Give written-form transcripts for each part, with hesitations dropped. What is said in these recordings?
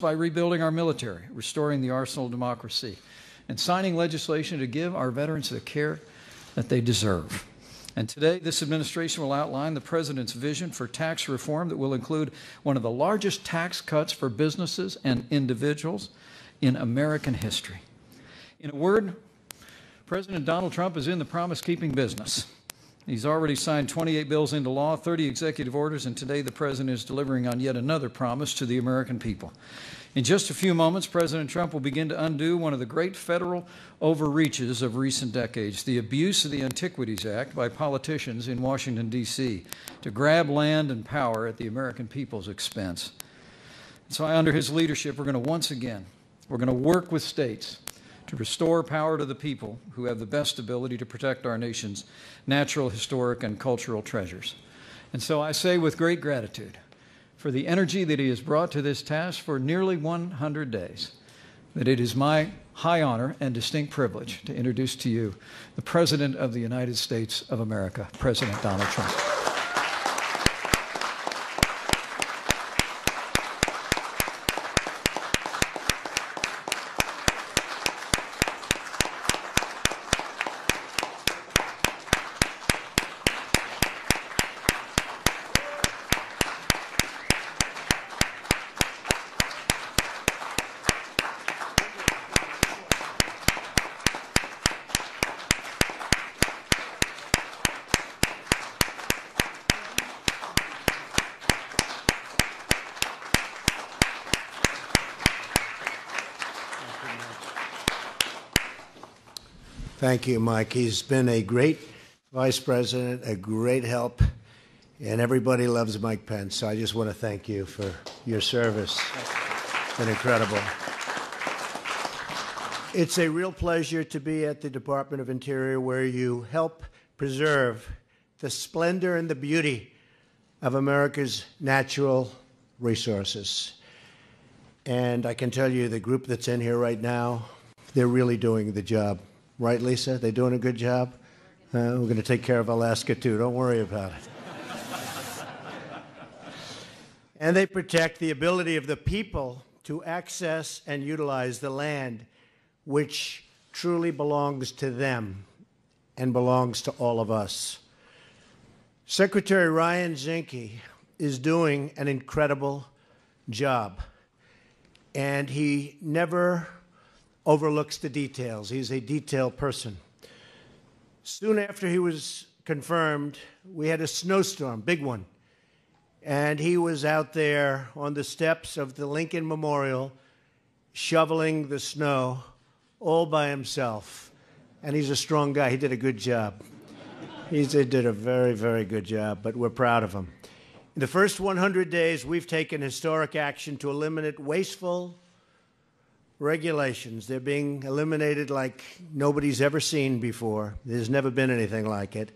by rebuilding our military, restoring the arsenal of democracy, and signing legislation to give our veterans the care that they deserve. And today, this administration will outline the President's vision for tax reform that will include one of the largest tax cuts for businesses and individuals in American history. In a word, President Donald Trump is in the promise-keeping business. He's already signed 28 bills into law, 30 executive orders, and today the President is delivering on yet another promise to the American people. In just a few moments, President Trump will begin to undo one of the great federal overreaches of recent decades, the abuse of the Antiquities Act by politicians in Washington, D.C., to grab land and power at the American people's expense. So under his leadership, we're going to work with states to restore power to the people who have the best ability to protect our nation's natural, historic, and cultural treasures. And so I say with great gratitude for the energy that he has brought to this task for nearly 100 days, that it is my high honor and distinct privilege to introduce to you the President of the United States of America, President Donald Trump. Thank you, Mike. He's been a great vice president, a great help, and everybody loves Mike Pence. So I just want to thank you for your service. It's been incredible. It's a real pleasure to be at the Department of Interior, where you help preserve the splendor and the beauty of America's natural resources. And I can tell you, the group that's in here right now, they're really doing the job. Right, Lisa? They doing a good job? We're going to take care of Alaska, too. Don't worry about it. And they protect the ability of the people to access and utilize the land, which truly belongs to them and belongs to all of us. Secretary Ryan Zinke is doing an incredible job, and he never overlooks the details. He's a detailed person. Soon after he was confirmed, we had a snowstorm, big one, and he was out there on the steps of the Lincoln Memorial shoveling the snow all by himself. And he's a strong guy. He did a good job. He did a very, very good job, but we're proud of him. In the first 100 days, we've taken historic action to eliminate wasteful regulations. They're being eliminated like nobody's ever seen before. There's never been anything like it.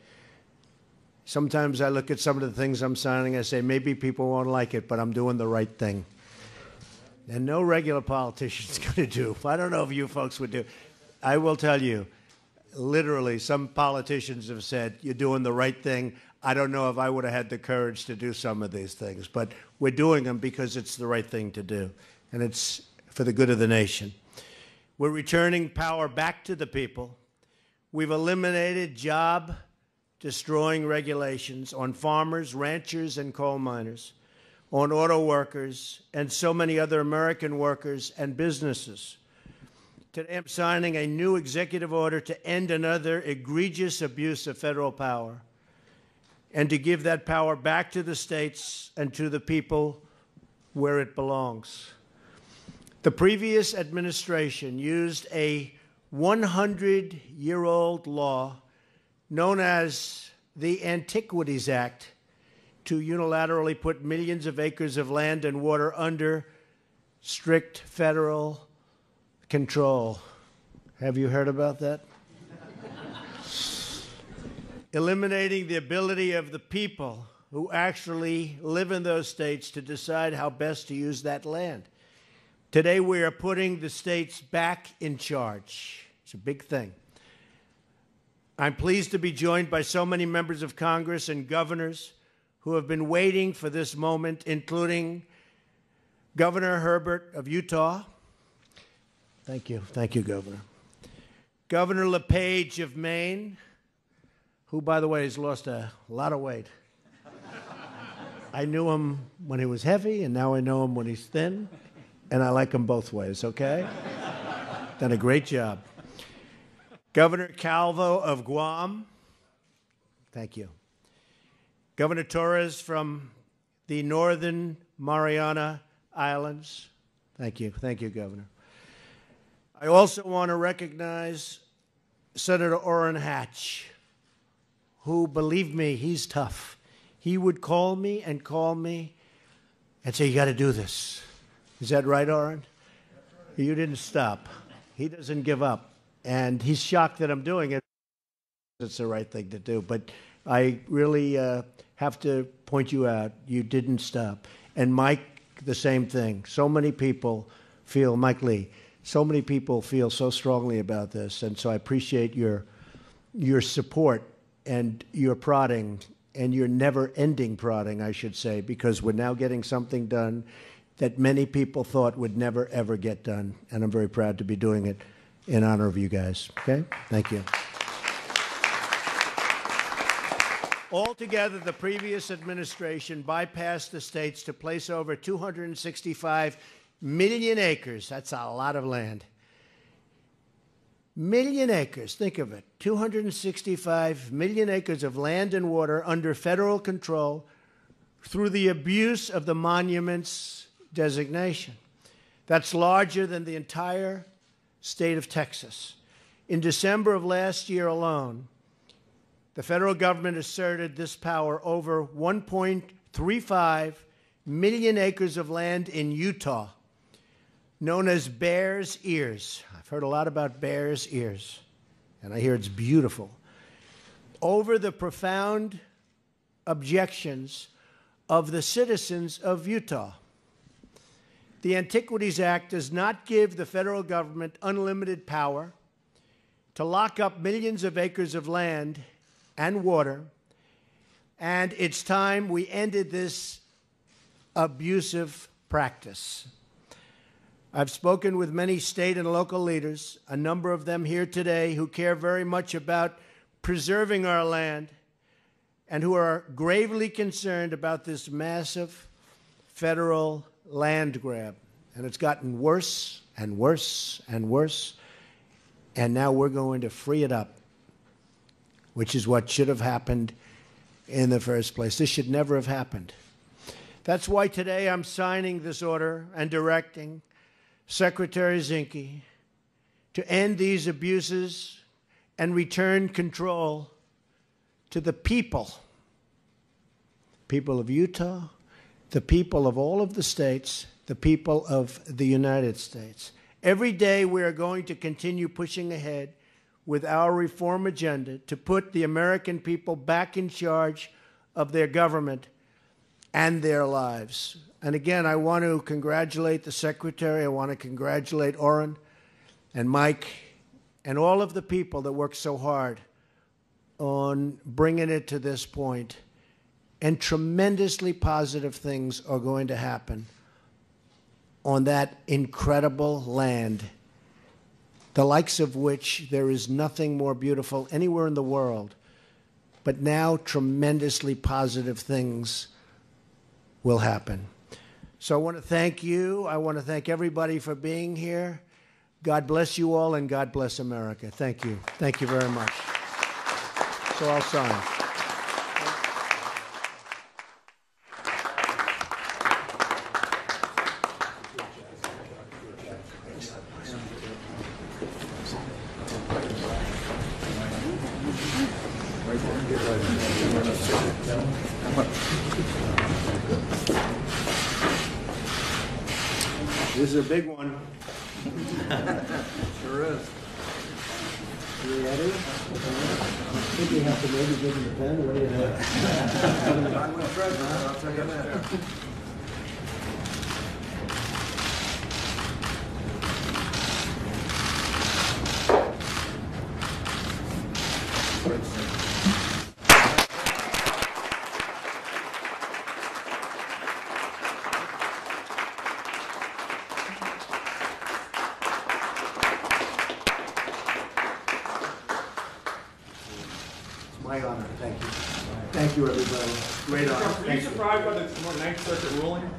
Sometimes I look at some of the things I'm signing, I say, maybe people won't like it, but I'm doing the right thing. And no regular politician's going to do. I don't know if you folks would do. I will tell you, literally, some politicians have said, you're doing the right thing. I don't know if I would have had the courage to do some of these things, but we're doing them because it's the right thing to do. And it's for the good of the nation. We're returning power back to the people. We've eliminated job-destroying regulations on farmers, ranchers, and coal miners, on auto workers, and so many other American workers and businesses. Today, I'm signing a new executive order to end another egregious abuse of federal power and to give that power back to the states and to the people where it belongs. The previous administration used a 100-year-old law known as the Antiquities Act to unilaterally put millions of acres of land and water under strict federal control. Have you heard about that? Eliminating the ability of the people who actually live in those states to decide how best to use that land. Today, we are putting the states back in charge. It's a big thing. I'm pleased to be joined by so many members of Congress and governors who have been waiting for this moment, including Governor Herbert of Utah. Thank you. Thank you, Governor. Governor LePage of Maine, who, by the way, has lost a lot of weight. I knew him when he was heavy, and now I know him when he's thin, and I like him both ways, okay? Done a great job. Governor Calvo of Guam. Thank you. Governor Torres from the Northern Mariana Islands. Thank you. Thank you, Governor. I also want to recognize Senator Orrin Hatch, who, believe me, he's tough. He would call me and say, you got to do this. Is that right, Orrin? You didn't stop. He doesn't give up. And he's shocked that I'm doing it. It's the right thing to do. But I really have to point you out. You didn't stop. And Mike, the same thing. So many people feel, Mike Lee, so many people feel so strongly about this. And so I appreciate your support and your prodding and your never-ending prodding, I should say, because we're now getting something done that many people thought would never, ever get done. And I'm very proud to be doing it in honor of you guys. Okay? Thank you. Altogether, the previous administration bypassed the states to place over 265 million acres. That's a lot of land. Million acres, think of it. 265 million acres of land and water under federal control through the abuse of the monuments designation. That's larger than the entire state of Texas. In December of last year alone, the federal government asserted this power over 1.35 million acres of land in Utah, known as Bears Ears. I've heard a lot about Bears Ears, and I hear it's beautiful. Over the profound objections of the citizens of Utah. The Antiquities Act does not give the federal government unlimited power to lock up millions of acres of land and water, and it's time we ended this abusive practice. I've spoken with many state and local leaders, a number of them here today, who care very much about preserving our land and who are gravely concerned about this massive federal land grab. And it's gotten worse and worse and worse, and now we're going to free it up, which is what should have happened in the first place. This should never have happened. That's why today I'm signing this order and directing Secretary Zinke to end these abuses and return control to the people of Utah, the people of all of the states, the people of the United States. Every day we are going to continue pushing ahead with our reform agenda to put the American people back in charge of their government and their lives. And again, I want to congratulate the Secretary. I want to congratulate Orrin and Mike and all of the people that worked so hard on bringing it to this point. And tremendously positive things are going to happen on that incredible land, the likes of which there is nothing more beautiful anywhere in the world. But now tremendously positive things will happen. So I want to thank you. I want to thank everybody for being here. God bless you all, and God bless America. Thank you. Thank you very much. So I'll sign. This is a big one. Sure is. You ready? I think you have to maybe give him the pen. What do you think? I will try, I'll tell you that. My honor. Thank you. Thank you, everybody. Great honor. Were you Thank you. surprised by the Ninth Circuit ruling?